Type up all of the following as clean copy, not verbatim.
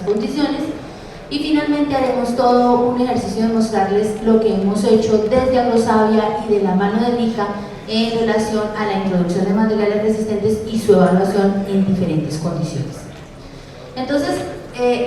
condiciones. Y finalmente haremos todo un ejercicio de mostrarles lo que hemos hecho desde Agrosavia y de la mano de NICA en relación a la introducción de materiales resistentes y su evaluación en diferentes condiciones. Entonces,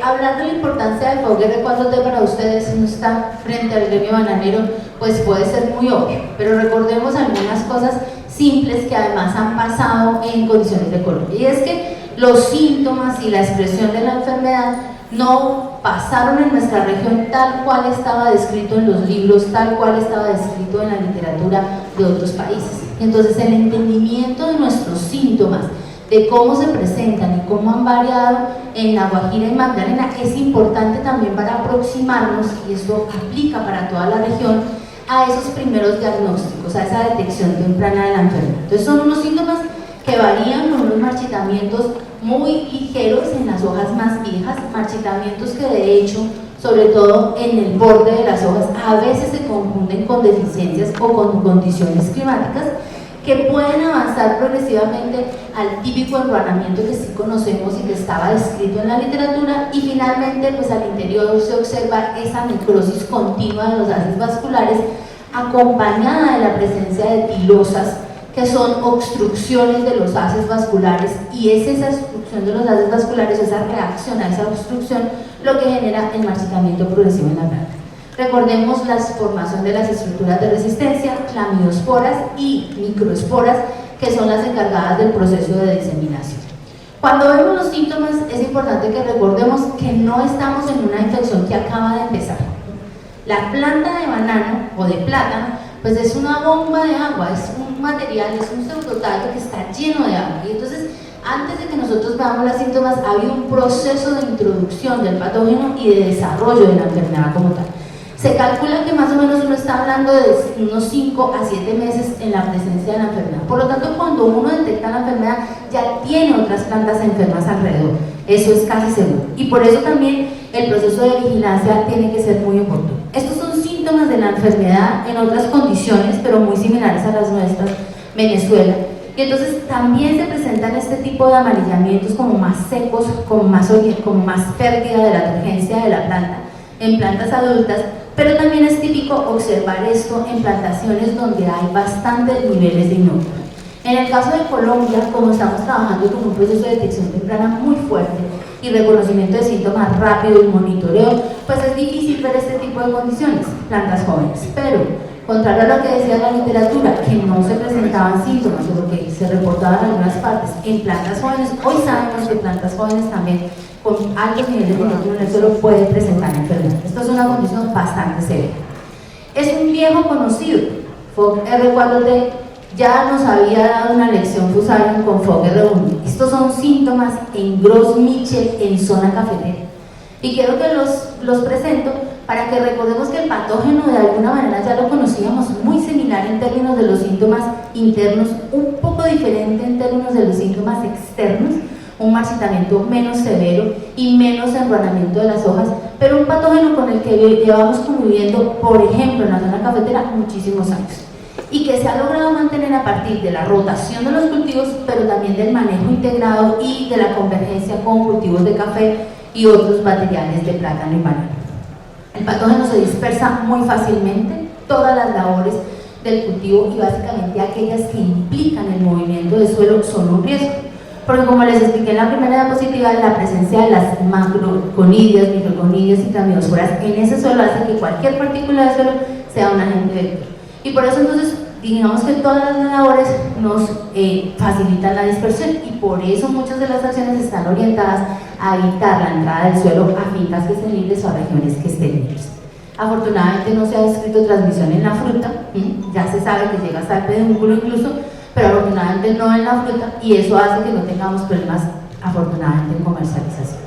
hablar de la importancia del FOG R4T para ustedes no está frente al gremio bananero, pues puede ser muy obvio, pero recordemos algunas cosas simples que además han pasado en condiciones de Colombia, y es que los síntomas y la expresión de la enfermedad no pasaron en nuestra región tal cual estaba descrito en los libros, tal cual estaba descrito en la literatura de otros países. Entonces, el entendimiento de nuestros síntomas, de cómo se presentan y cómo han variado en La Guajira y Magdalena, es importante también para aproximarnos, y esto aplica para toda la región, a esos primeros diagnósticos, a esa detección temprana de la enfermedad. Entonces, son unos síntomas que varían con unos marchitamientos muy ligeros en las hojas más viejas, marchitamientos que de hecho, sobre todo en el borde de las hojas, a veces se confunden con deficiencias o con condiciones climáticas que pueden avanzar progresivamente al típico enruanamiento que sí conocemos y que estaba descrito en la literatura, y finalmente pues al interior se observa esa necrosis continua de los haces vasculares acompañada de la presencia de pilosas, que son obstrucciones de los haces vasculares, y es esa obstrucción de los haces vasculares, esa reacción a esa obstrucción, lo que genera el marchitamiento progresivo en la planta. Recordemos la formación de las estructuras de resistencia, clamidiosporas y microesporas, que son las encargadas del proceso de diseminación. Cuando vemos los síntomas, es importante que recordemos que no estamos en una infección que acaba de empezar. La planta de banano o de plátano pues es una bomba de agua, es un material, es un pseudotallo que está lleno de agua, y entonces antes de que nosotros veamos los síntomas ha habido un proceso de introducción del patógeno y de desarrollo de la enfermedad como tal. Se calcula que más o menos uno está hablando de unos 5 a 7 meses en la presencia de la enfermedad. Por lo tanto, cuando uno detecta la enfermedad, ya tiene otras plantas enfermas alrededor. Eso es casi seguro. Y por eso también el proceso de vigilancia tiene que ser muy oportuno. Estos son síntomas de la enfermedad en otras condiciones, pero muy similares a las nuestras, Venezuela. Y entonces también se presentan este tipo de amarillamientos como más secos, como más pérdida de la turgencia de la planta en plantas adultas, pero también es típico observar esto en plantaciones donde hay bastantes niveles de inocuo. En el caso de Colombia, como estamos trabajando con un proceso de detección temprana muy fuerte y reconocimiento de síntomas rápido y monitoreo, pues es difícil ver este tipo de condiciones, plantas jóvenes. Pero, contrario a lo que decía la literatura, que no se presentaban síntomas o lo que se reportaba en algunas partes, en plantas jóvenes, hoy sabemos que plantas jóvenes también con altos niveles de inocuo en el suelo pueden presentar enfermedad. Esto es una condición bastante severa. Es un viejo conocido, FOG R4T ya nos había dado una lección Fusarium con FOG R1. Estos son síntomas en Gros Michel en zona cafetera. Y quiero que los presento para que recordemos que el patógeno de alguna manera ya lo conocíamos, muy similar en términos de los síntomas internos, un poco diferente en términos de los síntomas externos, un marchitamiento menos severo y menos enruanamiento de las hojas, pero un patógeno con el que llevamos conviviendo, por ejemplo, en la zona cafetera muchísimos años, y que se ha logrado mantener a partir de la rotación de los cultivos, pero también del manejo integrado y de la convergencia con cultivos de café y otros materiales de plátano y banano. El patógeno se dispersa muy fácilmente, todas las labores del cultivo y básicamente aquellas que implican el movimiento del suelo son un riesgo, porque como les expliqué en la primera diapositiva, la presencia de las macroconidias, microconidias y clamidiosporas en ese suelo hace que cualquier partícula del suelo sea un agente vector. Y por eso entonces, digamos que todas las labores nos facilitan la dispersión, y por eso muchas de las acciones están orientadas a evitar la entrada del suelo a fincas que estén libres o a regiones que estén libres. Afortunadamente no se ha descrito transmisión en la fruta, ya se sabe que llega hasta el pedúnculo incluso, pero afortunadamente no en la fruta, y eso hace que no tengamos problemas afortunadamente en comercialización.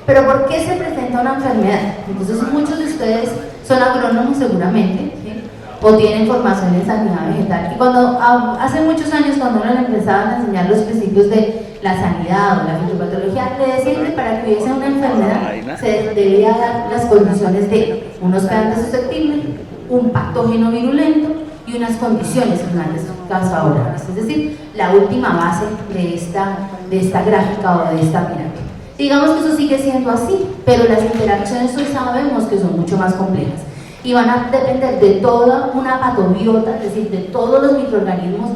Pero ¿por qué se presenta una enfermedad? Entonces muchos de ustedes son agrónomos seguramente, ¿sí? O tienen formación en sanidad vegetal, y cuando hace muchos años, cuando uno le empezaban a enseñar los principios de la sanidad o la fitopatología, le decían que para que hubiese una enfermedad se debía dar las condiciones de un hospedante susceptible, un patógeno virulento y unas condiciones climáticas favorables, es decir, la última base de esta gráfica o de esta pirámide. Digamos que eso sigue siendo así, pero las interacciones hoy sabemos que son mucho más complejas y van a depender de toda una patobiota, es decir, de todos los microorganismos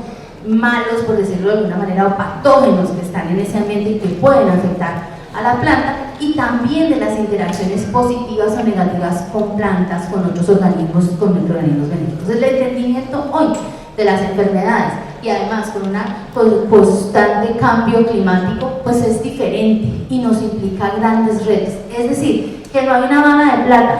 malos, por decirlo de alguna manera, o patógenos que están en ese ambiente y que pueden afectar a la planta, y también de las interacciones positivas o negativas con plantas, con otros organismos, con microorganismos benéficos. El entendimiento hoy de las enfermedades y además con un constante cambio climático, pues es diferente y nos implica grandes retos. Es decir, que no hay una bala de plata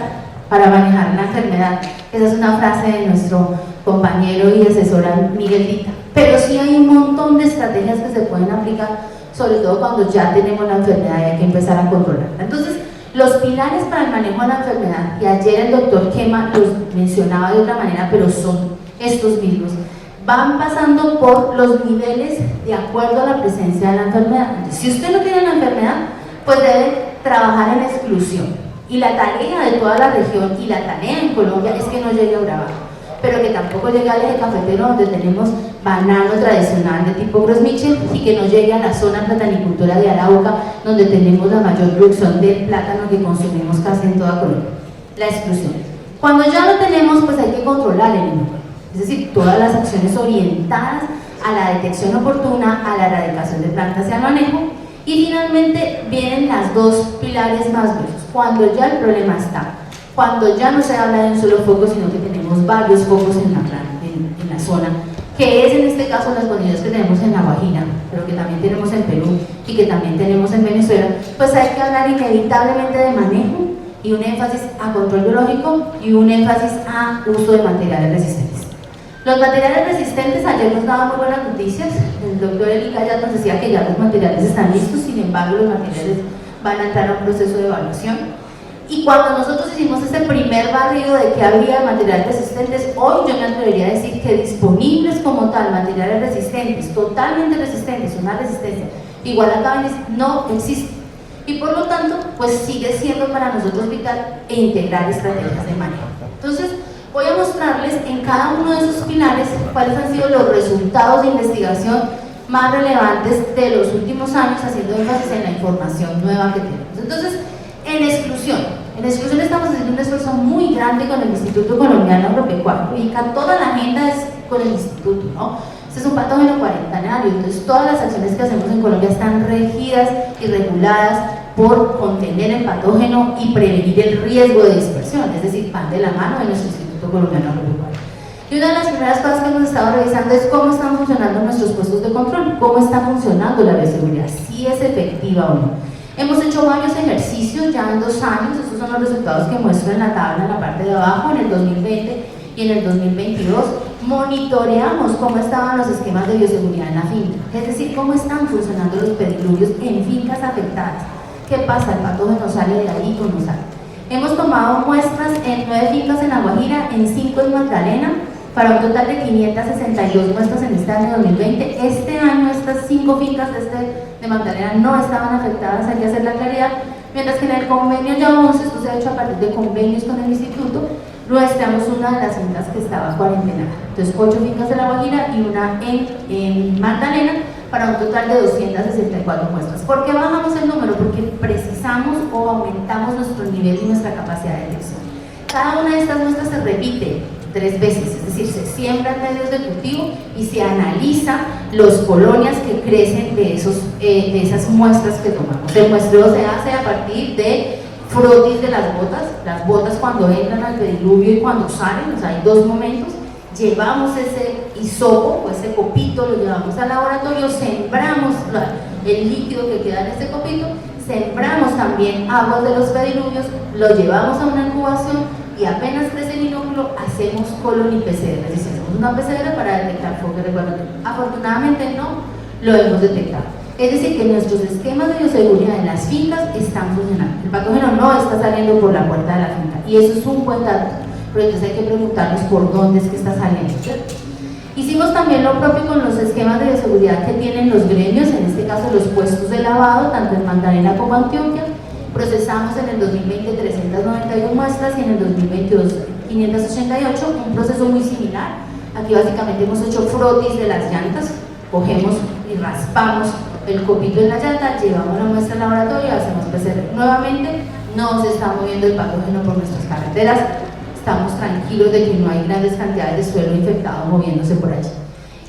para manejar la enfermedad. Esa es una frase de nuestro compañero y asesora Miguel Dita. Pero sí hay un montón de estrategias que se pueden aplicar, sobre todo cuando ya tenemos la enfermedad y hay que empezar a controlarla. Entonces, los pilares para el manejo de la enfermedad, y ayer el doctor Kema los mencionaba de otra manera, pero son estos mismos, van pasando por los niveles de acuerdo a la presencia de la enfermedad. Entonces, si usted no tiene la enfermedad, pues debe trabajar en exclusión. Y la tarea de toda la región y la tarea en Colombia es que no llegue a Urabá, pero que tampoco llegue al eje cafetero, donde tenemos banano tradicional de tipo Gros Michel, y que no llegue a la zona platanicultura de Arauca, donde tenemos la mayor producción de plátano que consumimos casi en toda Colombia. La exclusión. Cuando ya lo tenemos, pues hay que controlar el número, es decir, todas las acciones orientadas a la detección oportuna, a la erradicación de plantas y al manejo. Y finalmente vienen las dos pilares más viejos, cuando ya el problema está, cuando ya no se habla de un solo foco, sino que tenemos varios focos en la zona, que es en este caso las condiciones que tenemos en La Guajira, pero que también tenemos en Perú y que también tenemos en Venezuela. Pues hay que hablar inevitablemente de manejo y un énfasis a control biológico y un énfasis a uso de materiales resistentes. Los materiales resistentes, ayer nos daban muy buenas noticias. El doctor Eli Gallat nos decía que ya los materiales están listos, sin embargo los materiales van a entrar a un proceso de evaluación. Y cuando nosotros hicimos ese primer barrido de que habría materiales resistentes, hoy yo me atrevería a decir que disponibles como tal, materiales resistentes, totalmente resistentes, una resistencia igual a cables, no existe. Y por lo tanto, pues sigue siendo para nosotros vital integrar estrategias de manejo. Entonces, voy a mostrarles en cada uno de esos pilares cuáles han sido los resultados de investigación más relevantes de los últimos años, haciendo énfasis en la información nueva que tenemos. Entonces, en exclusión estamos haciendo un esfuerzo muy grande con el Instituto Colombiano Agropecuario, y acá toda la agenda es con el instituto, ¿no? Este es un patógeno cuarentanario, entonces todas las acciones que hacemos en Colombia están regidas y reguladas por contener el patógeno y prevenir el riesgo de dispersión, es decir, van de la mano de nuestro Instituto Colombiano Agropecuario. Y una de las primeras cosas que hemos estado revisando es cómo están funcionando nuestros puestos de control, cómo está funcionando la bioseguridad, si es efectiva o no. Hemos hecho varios ejercicios ya en 2 años, estos son los resultados que muestro en la tabla en la parte de abajo, en el 2020 y en el 2022. Monitoreamos cómo estaban los esquemas de bioseguridad en la finca, es decir, cómo están funcionando los pediluvios en fincas afectadas. ¿Qué pasa? ¿El patógeno sale de ahí o no sale? Hemos tomado muestras en 9 fincas en La Guajira, en 5 en Magdalena, para un total de 562 muestras en este año 2020. Este año estas 5 fincas de Magdalena no estaban afectadas, hay que hacer la claridad, mientras que en el convenio ya 11, esto se ha hecho a partir de convenios con el instituto, muestramos una de las fincas que estaba cuarentenada. Entonces 8 fincas de La Guajira y una en Magdalena, para un total de 264 muestras. ¿Por qué bajamos el número? Porque precisamos o aumentamos nuestro nivel y nuestra capacidad de detección. Cada una de estas muestras se repite 3 veces, es decir, se siembran medios de cultivo y se analiza las colonias que crecen de esas muestras que tomamos. El muestreo se hace a partir de frotis de las botas cuando entran al pediluvio y cuando salen, o sea, hay 2 momentos. Llevamos ese hisopo o ese copito, lo llevamos al laboratorio, sembramos el líquido que queda en ese copito, sembramos también aguas de los pediluvios, lo llevamos a una incubación y apenas crece el inóculo, hacemos colon y PCR, es decir, hacemos una PCR para detectar foco de recuerdo. Afortunadamente no lo hemos detectado. Es decir, que nuestros esquemas de bioseguridad en las fincas están funcionando. El patógeno no está saliendo por la puerta de la finca y eso es un buen dato, pero entonces hay que preguntarnos por dónde es que está saliendo, ¿cierto? Hicimos también lo propio con los esquemas de bioseguridad que tienen los gremios, en este caso los puestos de lavado, tanto en Magdalena como Antioquia. Procesamos en el 2020 391 muestras y en el 2022 588, un proceso muy similar. Aquí básicamente hemos hecho frotis de las llantas, cogemos y raspamos el copito en la llanta, llevamos la muestra al laboratorio, hacemos PCR. Nuevamente, no se está moviendo el patógeno por nuestras carreteras, estamos tranquilos de que no hay grandes cantidades de suelo infectado moviéndose por allí.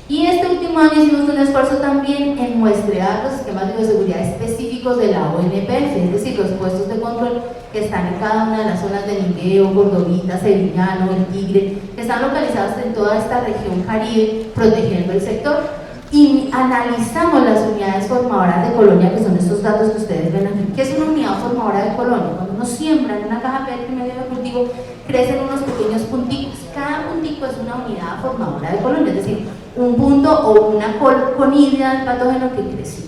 Y este último año hicimos un esfuerzo también en muestrear los sistemas de bioseguridad específicos de la ONPF, es decir, los puestos de control que están en cada una de las zonas de Niqueo, Cordovita, Sevillano, El Tigre, que están localizados en toda esta región Caribe, protegiendo el sector. Y analizamos las unidades formadoras de colonia, que son estos datos que ustedes ven aquí. ¿Qué es una unidad formadora de colonia? Cuando uno siembra en una caja PET en medio de cultivo, crecen unos pequeños punticos. Cada puntico es una unidad formadora de colonia, es decir, un punto o una conidria del patógeno que creció.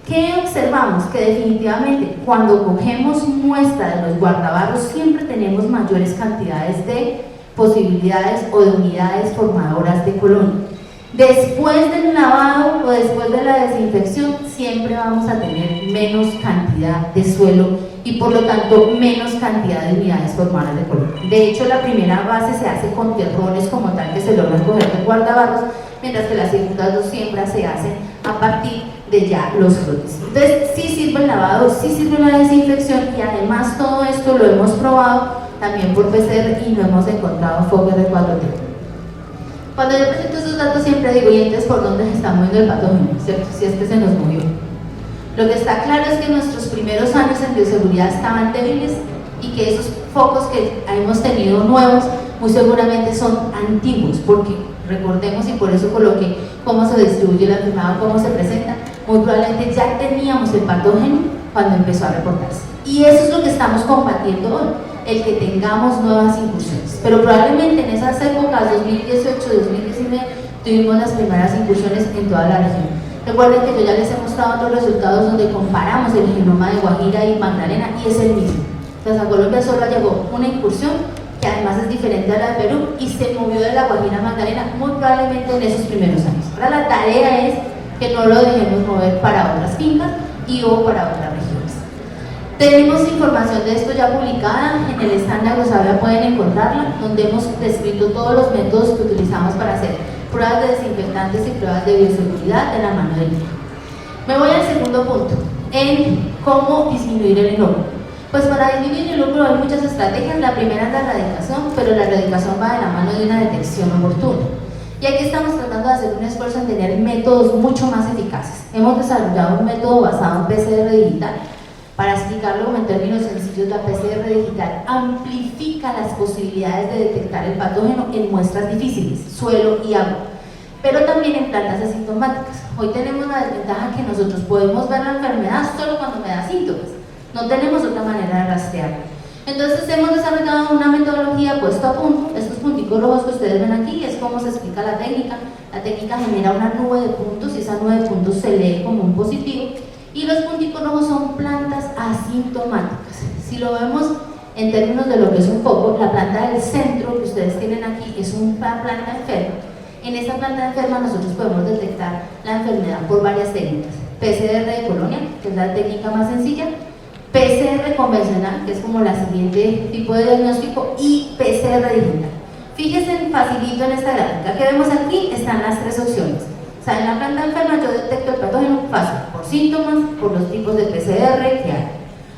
¿Qué observamos? Que definitivamente cuando cogemos muestra de los guardabarros siempre tenemos mayores cantidades de posibilidades o de unidades formadoras de colonia. Después del lavado o después de la desinfección siempre vamos a tener menos cantidad de suelo y por lo tanto menos cantidad de unidades formadoras de colonia. De hecho, la primera base se hace con terrones como tal que se logran coger del guardabarros, mientras que las segundas dos siembras se hacen a partir de ya los brotes. Entonces, sí sirve el lavado, sí sirve la desinfección y además todo esto lo hemos probado también por PCR y no hemos encontrado FOGR4T. Cuando yo presento esos datos siempre digo, y entonces por dónde se está moviendo el patógeno, ¿cierto? Si es que se nos movió. Lo que está claro es que nuestros primeros años en bioseguridad estaban débiles y que esos focos que hemos tenido nuevos muy seguramente son antiguos, porque recordemos, y por eso coloqué cómo se distribuye la enfermedad, cómo se presenta, muy probablemente ya teníamos el patógeno cuando empezó a reportarse. Y eso es lo que estamos combatiendo hoy, el que tengamos nuevas incursiones. Pero probablemente en esas épocas, 2018-2019, tuvimos las primeras incursiones en toda la región. Recuerden que yo ya les he mostrado otros resultados donde comparamos el genoma de Guajira y Magdalena y es el mismo. Entonces a Colombia solo llegó una incursión que además es diferente a la de Perú y se movió de la Guajira a Magdalena muy probablemente en esos primeros años. Ahora la tarea es que no lo dejemos mover para otras fincas y o para otras regiones. Tenemos información de esto ya publicada, en el stand de Agrosavia pueden encontrarla, donde hemos descrito todos los métodos que utilizamos para hacer pruebas de desinfectantes y pruebas de bioseguridad de la mano del INE. Me voy al segundo punto, en cómo disminuir el enojo. Pues para disminuir el lucro hay muchas estrategias, la primera es la erradicación, pero la erradicación va de la mano de una detección oportuna. Y aquí estamos tratando de hacer un esfuerzo en tener métodos mucho más eficaces. Hemos desarrollado un método basado en PCR digital. Para explicarlo en términos sencillos, la PCR digital amplifica las posibilidades de detectar el patógeno en muestras difíciles, suelo y agua, pero también en plantas asintomáticas. Hoy tenemos la desventaja que nosotros podemos ver la enfermedad solo cuando me da síntomas, no tenemos otra manera de rastrearla. Entonces hemos desarrollado una metodología puesta a punto. Estos punticos rojos que ustedes ven aquí es cómo se explica la técnica. La técnica genera una nube de puntos y esa nube de puntos se lee como un positivo. Y los punticos rojos son plantas asintomáticas. Si lo vemos en términos de lo que es un foco, la planta del centro que ustedes tienen aquí es una planta enferma. En esta planta enferma nosotros podemos detectar la enfermedad por varias técnicas. PCR de colonia, que es la técnica más sencilla, PCR convencional, que es como la siguiente tipo de diagnóstico, y PCR digital. Fíjense facilito en esta gráfica que vemos aquí, están las tres opciones. O sea, en la planta enferma yo detecto el patógeno fácil, por síntomas, por los tipos de PCR que hay.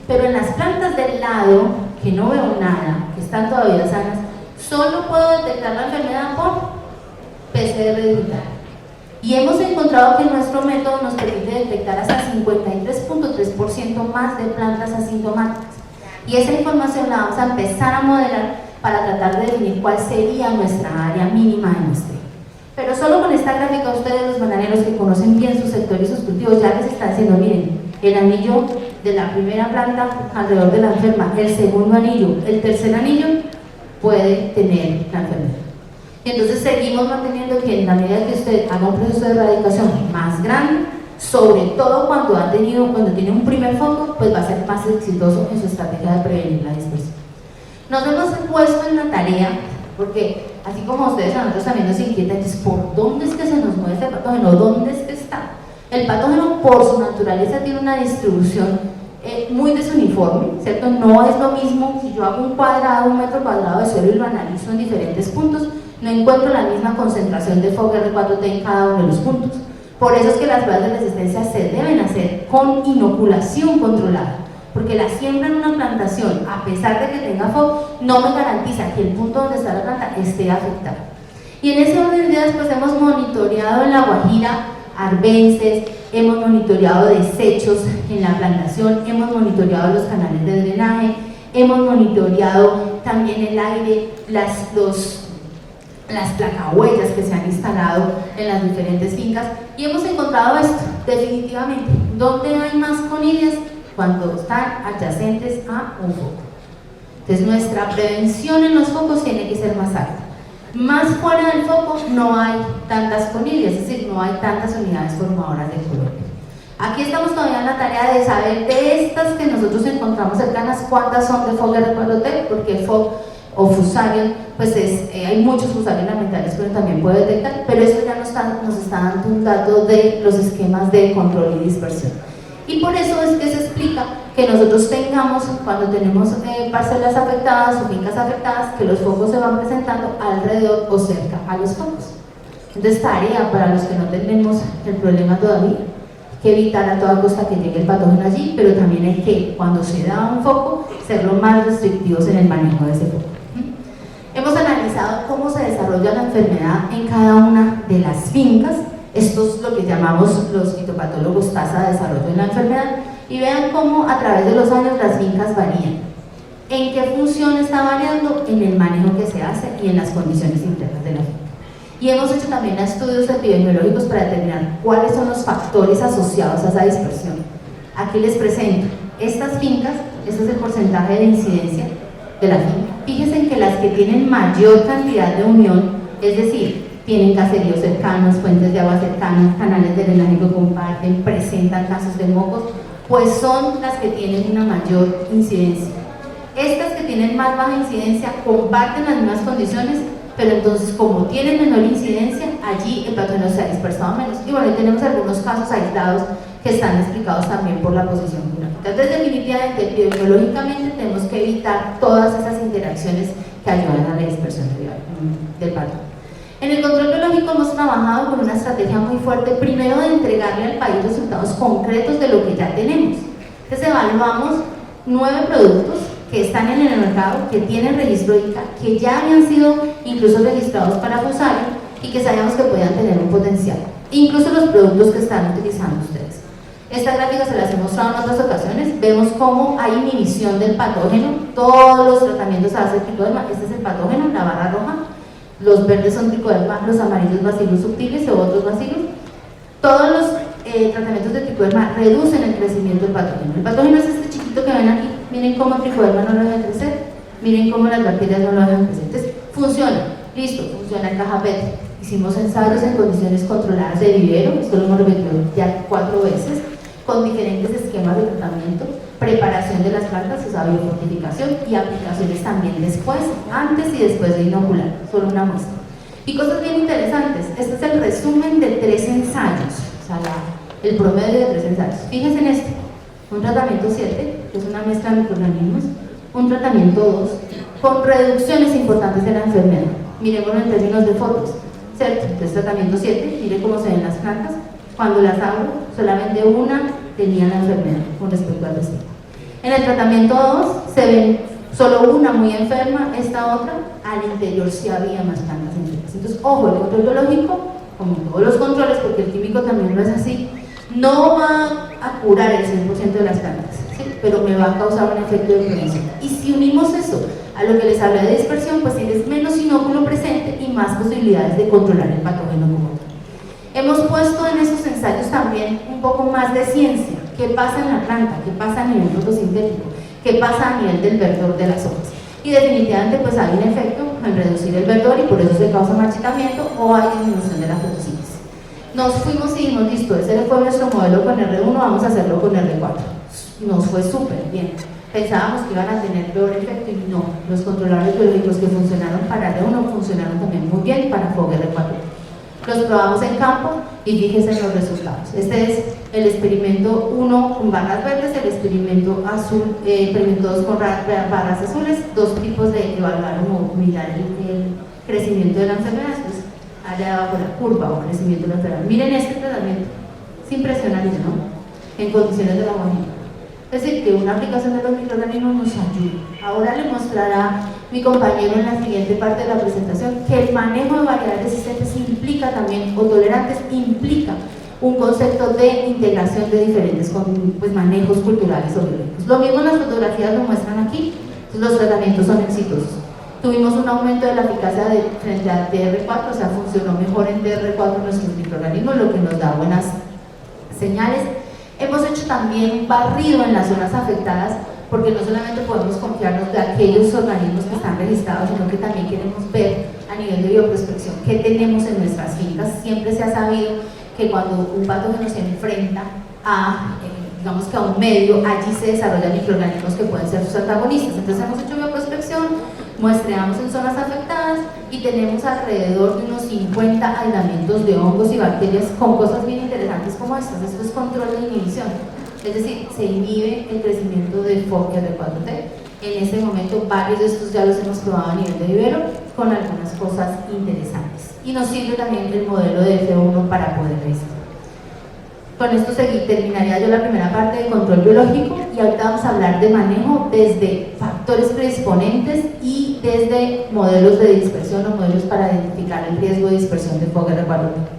Pero en las plantas del lado, que no veo nada, que están todavía sanas, solo puedo detectar la enfermedad por PCR digital. Y hemos encontrado que nuestro método nos permite detectar hasta 53.3% más de plantas asintomáticas. Y esa información la vamos a empezar a modelar para tratar de definir cuál sería nuestra área mínima de muestreo. Pero solo con esta gráfica ustedes, los bananeros que conocen bien su sector y sus cultivos, ya les están diciendo, miren, el anillo de la primera planta alrededor de la enferma, el segundo anillo, el tercer anillo puede tener la enfermedad. Y entonces seguimos manteniendo que en la medida que usted haga un proceso de erradicación más grande, sobre todo cuando tiene un primer foco, pues va a ser más exitoso en su estrategia de prevenir la dispersión. Nos hemos puesto en la tarea, porque así como ustedes a nosotros también nos inquietan, es por dónde es que se nos mueve este patógeno, dónde es que está. El patógeno por su naturaleza tiene una distribución muy desuniforme, ¿cierto? No es lo mismo si yo hago un metro cuadrado de suelo y lo analizo en diferentes puntos, no encuentro la misma concentración de FOGR4T en cada uno de los puntos. Por eso es que las pruebas de resistencia se deben hacer con inoculación controlada, porque la siembra en una plantación, a pesar de que tenga FOC, no me garantiza que el punto donde está la planta esté afectado. Y en ese orden de ideas, pues hemos monitoreado en La Guajira arbences, hemos monitoreado desechos en la plantación, hemos monitoreado los canales de drenaje, hemos monitoreado también el aire, las placahuellas que se han instalado en las diferentes fincas y hemos encontrado esto, definitivamente, ¿dónde hay más conillas? Cuando están adyacentes a un foco. Entonces nuestra prevención en los focos tiene que ser más alta. Más fuera del foco no hay tantas conillas, es decir, no hay tantas unidades formadoras de colonia. Aquí estamos todavía en la tarea de saber de estas que nosotros encontramos cercanas, cuántas son de FOC R4T, porque FOC o Fusarium, pues hay muchos Fusarium lamentales que uno también puede detectar, pero eso ya nos está dando un dato de los esquemas de control y dispersión. Y por eso es que se explica que nosotros tengamos, cuando tenemos parcelas afectadas o fincas afectadas, que los focos se van presentando alrededor o cerca a los focos. Entonces, tarea para los que no tenemos el problema todavía, que evitar a toda costa que llegue el patógeno allí, pero también hay que, cuando se da un foco, ser lo más restrictivos en el manejo de ese foco. Hemos analizado cómo se desarrolla la enfermedad en cada una de las fincas. Esto es lo que llamamos los fitopatólogos tasa de desarrollo de la enfermedad, y vean cómo a través de los años las fincas varían. ¿En qué función está variando? En el manejo que se hace y en las condiciones internas de la finca. Y hemos hecho también estudios epidemiológicos para determinar cuáles son los factores asociados a esa dispersión. Aquí les presento estas fincas, este es el porcentaje de incidencia de la finca. Fíjense que las que tienen mayor cantidad de unión, es decir, tienen caseríos cercanos, fuentes de agua cercanas, canales de drenaje que comparten, presentan casos de mocos, pues son las que tienen una mayor incidencia. Estas que tienen más baja incidencia comparten las mismas condiciones, pero entonces como tienen menor incidencia, allí el patógeno se ha dispersado menos. Y bueno, ahí tenemos algunos casos aislados que están explicados también por la posición geográfica. Entonces, definitivamente, epidemiológicamente tenemos que evitar todas esas interacciones que ayudan a la dispersión del patógeno. En el control biológico hemos trabajado con una estrategia muy fuerte, primero de entregarle al país resultados concretos de lo que ya tenemos. Entonces evaluamos 9 productos que están en el mercado, que tienen registro ICA, que ya habían sido incluso registrados para Fusarium y que sabíamos que podían tener un potencial, incluso los productos que están utilizando ustedes. Esta gráfica se las he mostrado en otras ocasiones, vemos cómo hay inhibición del patógeno, todos los tratamientos a base de tricoderma, este es el patógeno, la barra roja, los verdes son tricoderma, los amarillos bacilos subtiles o otros bacilos. Todos los tratamientos de tricoderma reducen el crecimiento del patógeno. El patógeno es este chiquito que ven aquí, miren cómo el tricoderma no lo deja crecer, miren cómo las bacterias no lo dejan crecer. Entonces, funciona, listo, funciona en caja PET. Hicimos ensayos en condiciones controladas de vivero, esto lo hemos repetido ya 4 veces, con diferentes esquemas de tratamiento, preparación de las plantas, o sea, biofortificación y aplicaciones también después, antes y después de inocular, solo una muestra. Y cosas bien interesantes, este es el resumen de 3 ensayos, o sea, el promedio de 3 ensayos. Fíjense en este, un tratamiento 7, que es una mezcla de microorganismos, un tratamiento 2, con reducciones importantes de la enfermedad. Miremoslo en términos de fotos, ¿cierto? Entonces, tratamiento 7, miren cómo se ven las plantas. Cuando las abro, solamente una tenía la enfermedad con respecto al resto. En el tratamiento 2 se ven solo una muy enferma, esta otra, al interior sí había más plantas enfermas. Entonces, ojo, el control biológico, como todos los controles, porque el químico también no es así, no va a curar el 100% de las plantas, ¿sí? Pero me va a causar un efecto de prevención. Y si unimos eso a lo que les hablé de dispersión, pues tienes menos inóculo presente y más posibilidades de controlar el patógeno como tal. Hemos puesto en esos ensayos también un poco más de ciencia. ¿Qué pasa en la planta? ¿Qué pasa a nivel fotosintético? ¿Qué pasa a nivel del verdor de las hojas? Y definitivamente pues hay un efecto en reducir el verdor y por eso se causa marchitamiento o hay disminución de la fotosíntesis. Nos fuimos y dijimos, listo, ese fue nuestro modelo con R1, vamos a hacerlo con R4. Nos fue súper bien. Pensábamos que iban a tener peor efecto y no. Los controladores biológicos que funcionaron para R1 funcionaron también muy bien para FOG R4. Los probamos en campo y fíjense en los resultados. Este es el experimento 1 con barras verdes, el experimento azul, experimento 2 con barras azules, 2 tipos de evaluar o mirar el crecimiento de la enfermedad. Pues área bajo la curva o crecimiento lateral. Miren este tratamiento, es impresionante, ¿no? En condiciones de la guajira. Es decir, que una aplicación de los microorganismos nos ayuda. Ahora le mostrará mi compañero en la siguiente parte de la presentación que el manejo de variedades resistentes implica también, o tolerantes, implica un concepto de integración de diferentes manejos culturales o biológicos. Lo mismo las fotografías lo muestran aquí, los tratamientos son exitosos. Tuvimos un aumento de la eficacia frente a TR4, o sea, funcionó mejor en TR4 nuestros microorganismos, lo que nos da buenas señales. Hemos hecho también un barrido en las zonas afectadas, porque no solamente podemos confiarnos de aquellos organismos que están registrados, sino que también queremos ver a nivel de bioprospección qué tenemos en nuestras fincas. Siempre se ha sabido que cuando un patógeno se enfrenta a, digamos que a un medio, allí se desarrollan microorganismos que pueden ser sus antagonistas. Entonces hemos hecho bioprospección, muestreamos en zonas afectadas y tenemos alrededor de unos 50 aislamientos de hongos y bacterias con cosas bien interesantes como estas. Esto es control de inhibición, es decir, se inhibe el crecimiento de FOXR4T. En este momento varios de estos ya los hemos probado a nivel de vivero con algunas cosas interesantes y nos sirve también el modelo de F1 para poder revisar. Con esto terminaría yo la primera parte de control biológico y ahorita vamos a hablar de manejo desde factores predisponentes y desde modelos de dispersión o modelos para identificar el riesgo de dispersión de FOXR4T.